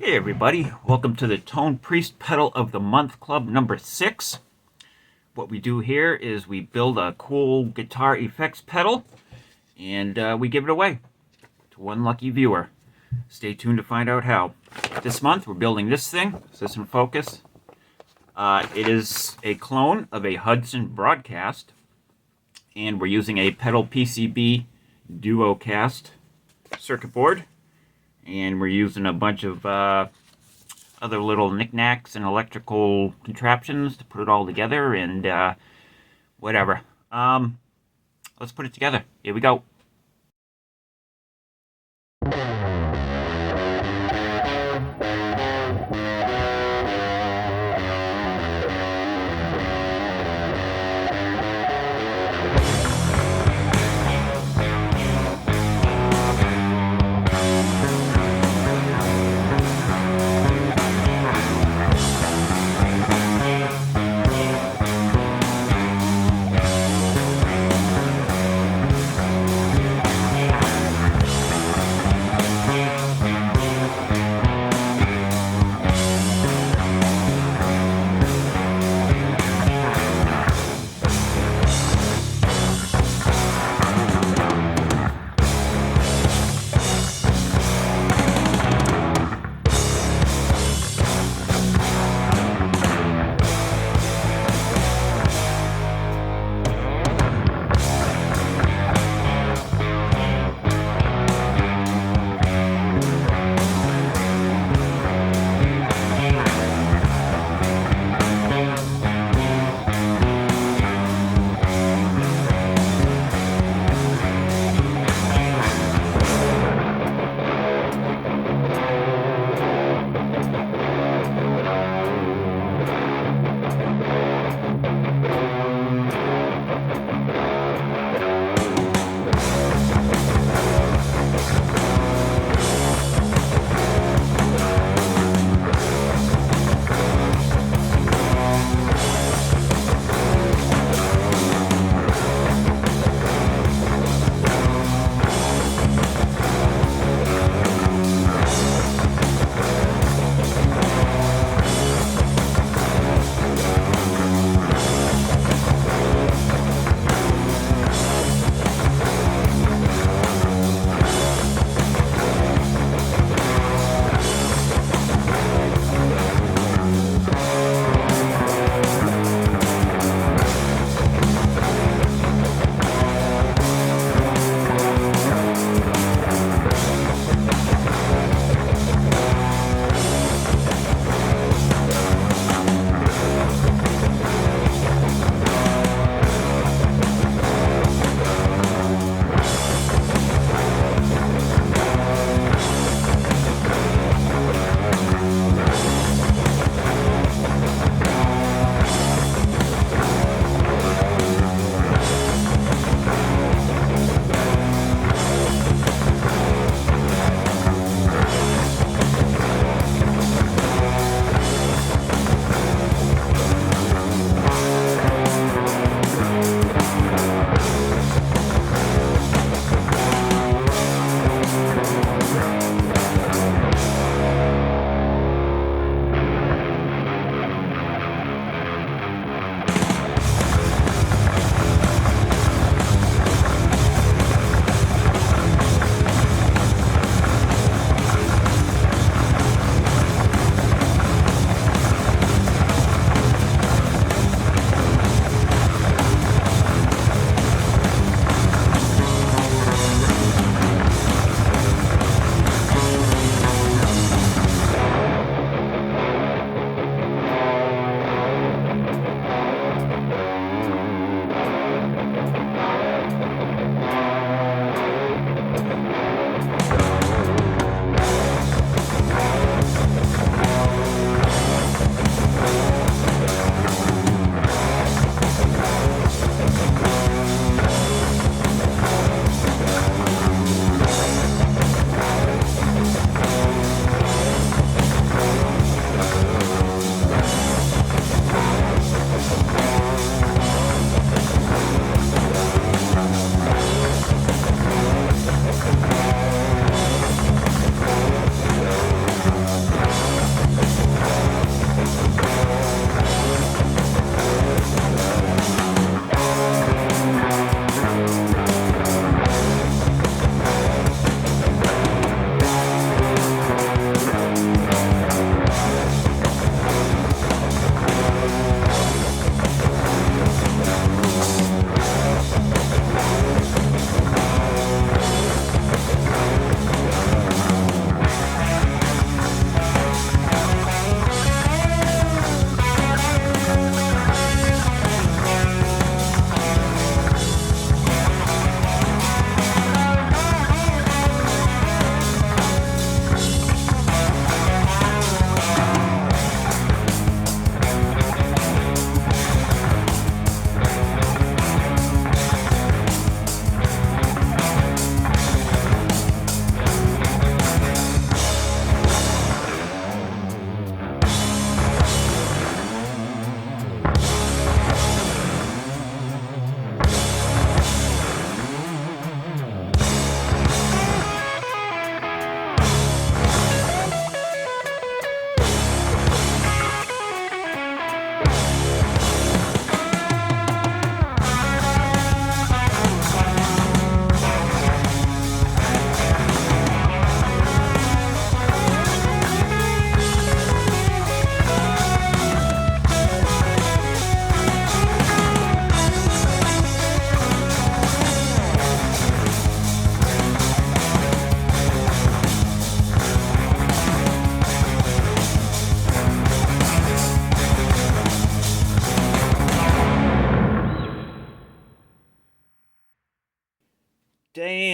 Hey everybody, welcome to the Tonepriest Pedal of the Month Club number 6. What we do here is we build a cool guitar effects pedal and we give it away to one lucky viewer. Stay tuned to find out how. This month we're building this thing. Is this in focus? It is a clone of a Hudson Broadcast, and we're using a pedal PCB DuoCast circuit board. And we're using a bunch of other little knickknacks and electrical contraptions to put it all together and whatever. Let's put it together. Here we go.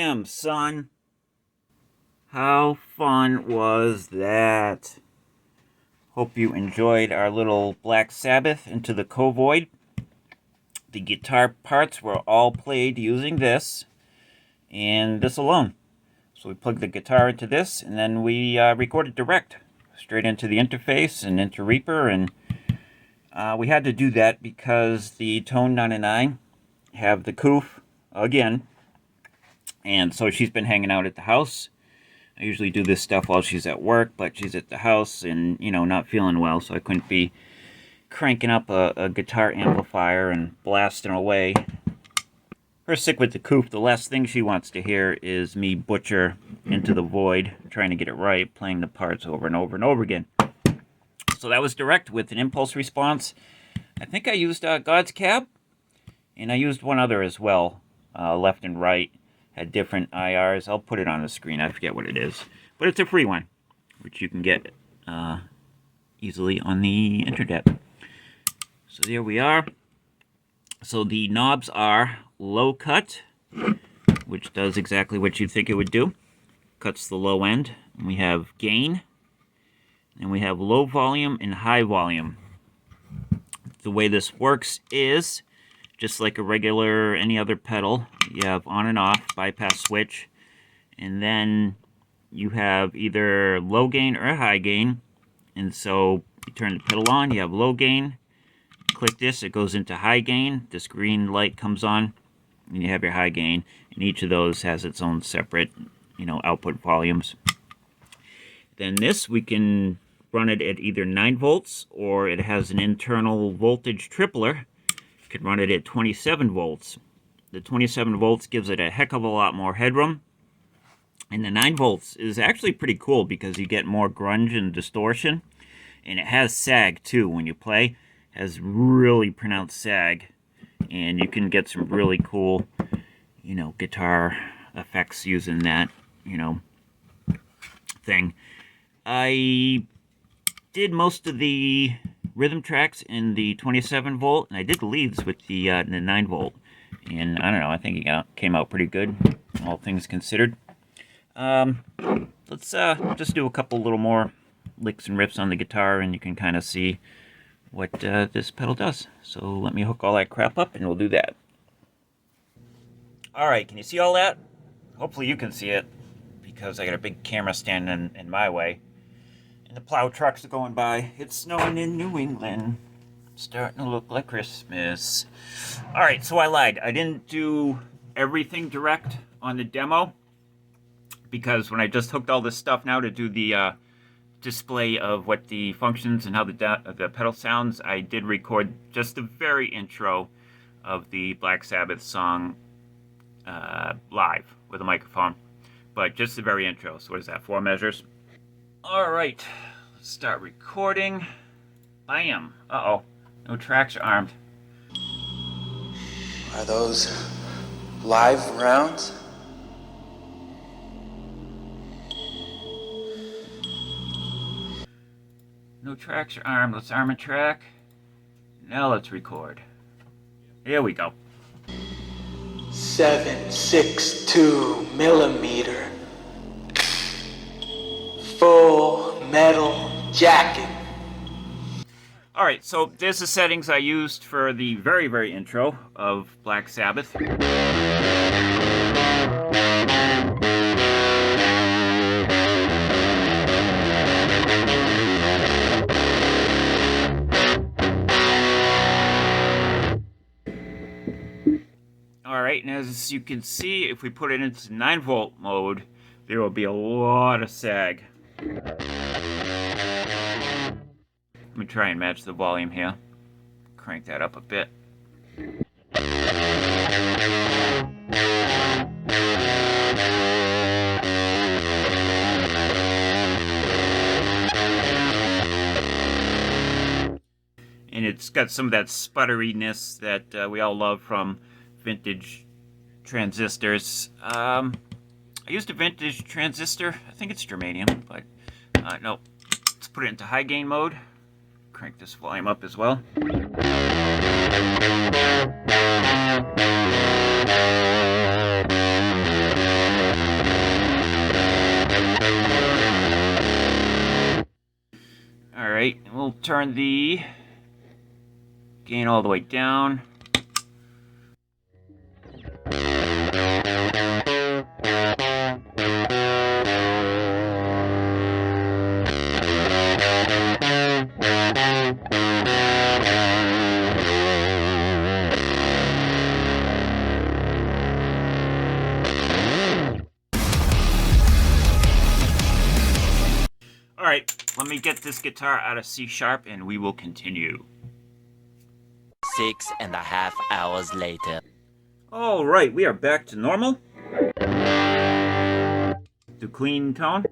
Bam, son. How fun was that? Hope you enjoyed our little Black Sabbath Into the COVoid. The guitar parts were all played using this and this alone. So we plugged the guitar into this, and then we recorded direct, straight into the interface and into Reaper. And we had to do that because the Tone 99 have the coof again, and so she's been hanging out at the house. I usually do this stuff while she's at work, but she's at the house and, you know, not feeling well, so I couldn't be cranking up a guitar amplifier and blasting away. Her sick with the coof, the last thing she wants to hear is me butcher Into the Void, trying to get it right, playing the parts over and over and over again. So that was direct with an impulse response. I think I used God's Cab, and I used one other as well, left and right. Had different IRs. I'll put it on the screen. I forget what it is. But it's a free one, which you can get easily on the internet. So there we are. So the knobs are low cut, which does exactly what you'd think it would do. Cuts the low end. And we have gain. And we have low volume and high volume. The way this works is just like a regular, any other pedal. You have on and off, bypass switch. And then you have either low gain or high gain. And so you turn the pedal on, you have low gain. Click this, it goes into high gain. This green light comes on, and you have your high gain. And each of those has its own separate, you know, output volumes. Then this, we can run it at either 9 volts, or it has an internal voltage tripler. You can run it at 27 volts. The 27 volts gives it a heck of a lot more headroom. And the 9 volts is actually pretty cool because you get more grunge and distortion. And it has sag too when you play. It has really pronounced sag. And you can get some really cool, you know, guitar effects using that, you know, thing. I did most of the rhythm tracks in the 27 volt, and I did the leads with the 9 volt. And I don't know, I think it came out pretty good, all things considered. Let's just do a couple little more licks and riffs on the guitar, and you can kind of see what this pedal does. So let me hook all that crap up, and we'll do that. Alright, can you see all that? Hopefully you can see it, because I got a big camera standing in my way. And the plow trucks are going by. It's snowing in New England. It's starting to look like Christmas. Alright, so I lied. I didn't do everything direct on the demo, because when I just hooked all this stuff now to do the display of what the functions and how the pedal sounds, I did record just the very intro of the Black Sabbath song live with a microphone. But just the very intro. So what is that, 4 measures? Alright, let's start recording. Bam! Uh-oh, no tracks are armed. Are those live rounds? No tracks are armed. Let's arm a track. Now let's record. Here we go. 7.62 millimeter. Full metal jacket. Alright, so there's the settings I used for the very, very intro of Black Sabbath. Alright, and as you can see, if we put it into 9 volt mode, there will be a lot of sag. Let me try and match the volume here. Crank that up a bit. And it's got some of that sputteriness that we all love from vintage transistors. I used a vintage transistor. I think it's germanium, but no. Let's put it into high gain mode. Crank this volume up as well. Alright, we'll turn the gain all the way down. Alright, let me get this guitar out of C sharp and we will continue. 6.5 hours later. Alright, we are back to normal. To clean tone.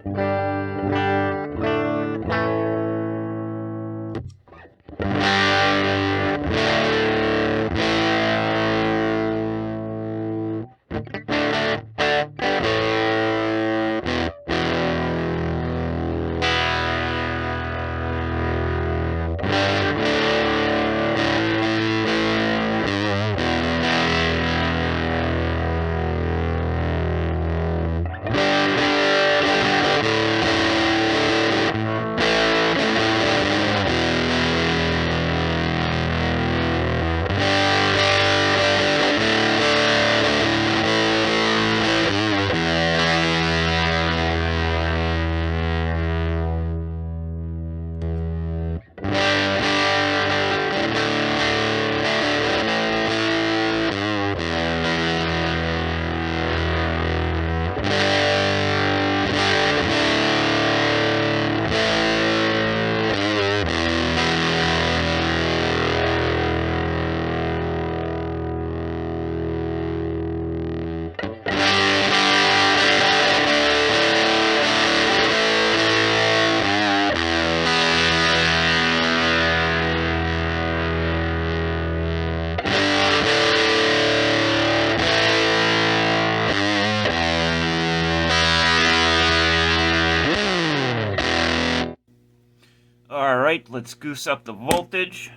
Alright, let's goose up the voltage.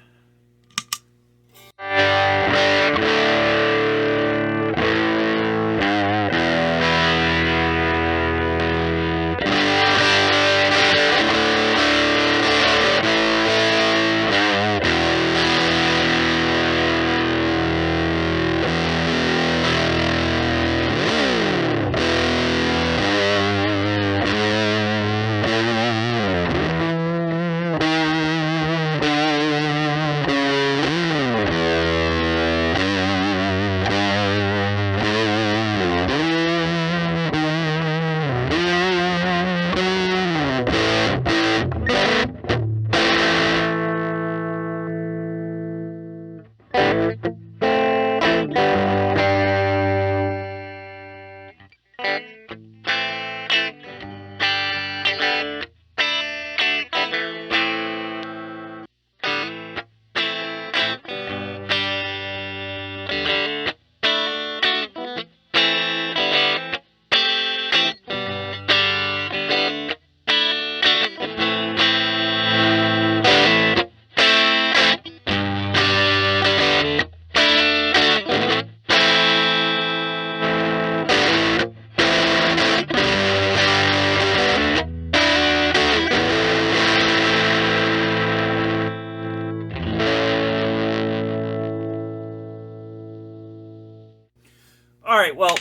Alright, well,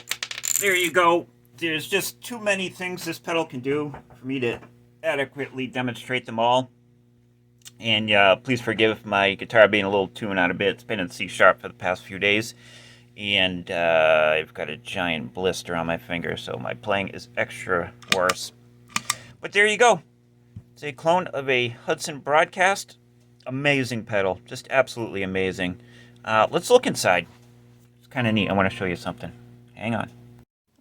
there you go. There's just too many things this pedal can do for me to adequately demonstrate them all. And please forgive my guitar being a little tuned out a bit. It's been in C sharp for the past few days. And I've got a giant blister on my finger, so my playing is extra worse. But there you go. It's a clone of a Hudson Broadcast. Amazing pedal. Just absolutely amazing. Let's look inside. It's kind of neat. I want to show you something. Hang on.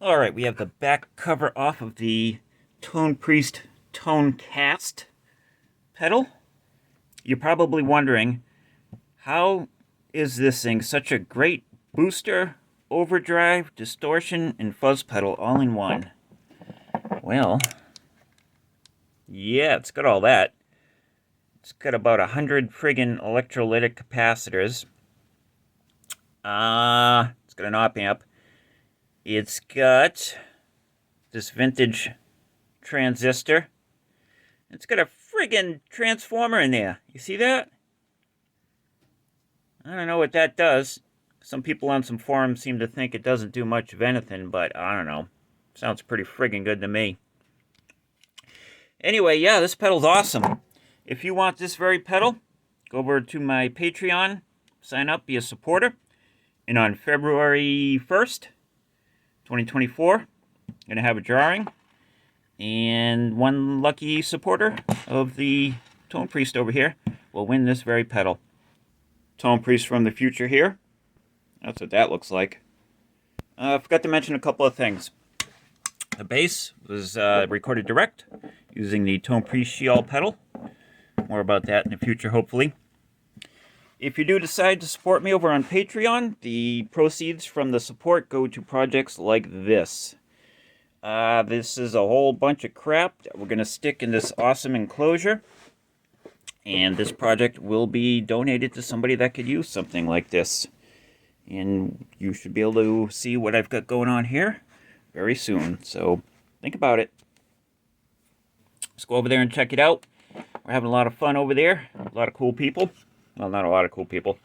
Alright, we have the back cover off of the tonepriest DuoCast pedal. You're probably wondering, how is this thing such a great booster, overdrive, distortion, and fuzz pedal all in one? Well, yeah, it's got all that. It's got about 100 friggin' electrolytic capacitors. It's got an op amp. It's got this vintage transistor. It's got a friggin' transformer in there. You see that? I don't know what that does. Some people on some forums seem to think it doesn't do much of anything, but I don't know. Sounds pretty friggin' good to me. Anyway, yeah, this pedal's awesome. If you want this very pedal, go over to my Patreon, sign up, be a supporter. And on February 1st, 2024, I'm going to have a drawing. And one lucky supporter of the Tonepriest over here will win this very pedal. Tonepriest from the future here. That's what that looks like. I forgot to mention a couple of things. The bass was recorded direct using the Tonepriest Shield pedal. More about that in the future, hopefully. If you do decide to support me over on Patreon, the proceeds from the support go to projects like this. This is a whole bunch of crap that we're going to stick in this awesome enclosure. And this project will be donated to somebody that could use something like this. And you should be able to see what I've got going on here very soon. So think about it. Let's go over there and check it out. We're having a lot of fun over there. A lot of cool people. Well, not a lot of cool people.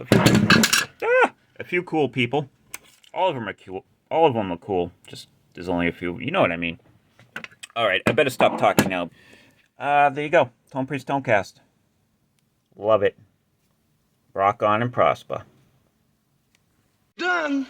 A few cool people. All of them are cool. All of them are cool. Just there's only a few. You know what I mean. All right, I better stop talking now. There you go. Tonepriest Tonecast. Love it. Rock on and prosper. Done.